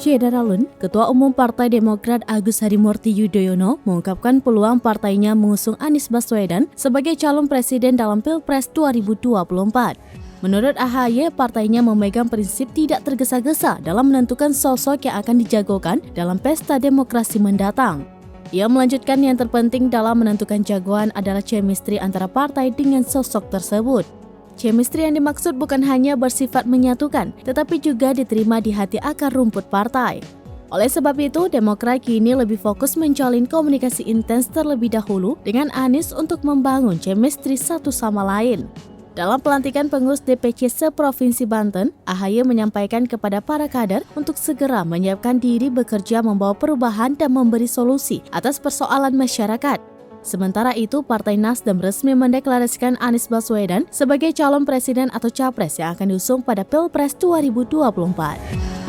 Syederalun, Ketua Umum Partai Demokrat Agus Harimurti Yudhoyono mengungkapkan peluang partainya mengusung Anies Baswedan sebagai calon presiden dalam Pilpres 2024. Menurut AHY, partainya memegang prinsip tidak tergesa-gesa dalam menentukan sosok yang akan dijagokan dalam pesta demokrasi mendatang. Ia melanjutkan yang terpenting dalam menentukan jagoan adalah chemistry antara partai dengan sosok tersebut. Chemistry yang dimaksud bukan hanya bersifat menyatukan, tetapi juga diterima di hati akar rumput partai. Oleh sebab itu, Demokrat kini lebih fokus menjalin komunikasi intens terlebih dahulu dengan Anies untuk membangun chemistry satu sama lain. Dalam pelantikan pengurus DPC se-Provinsi Banten, AHY menyampaikan kepada para kader untuk segera menyiapkan diri bekerja membawa perubahan dan memberi solusi atas persoalan masyarakat. Sementara itu, Partai Nasdem resmi mendeklarasikan Anies Baswedan sebagai calon presiden atau capres yang akan diusung pada Pilpres 2024.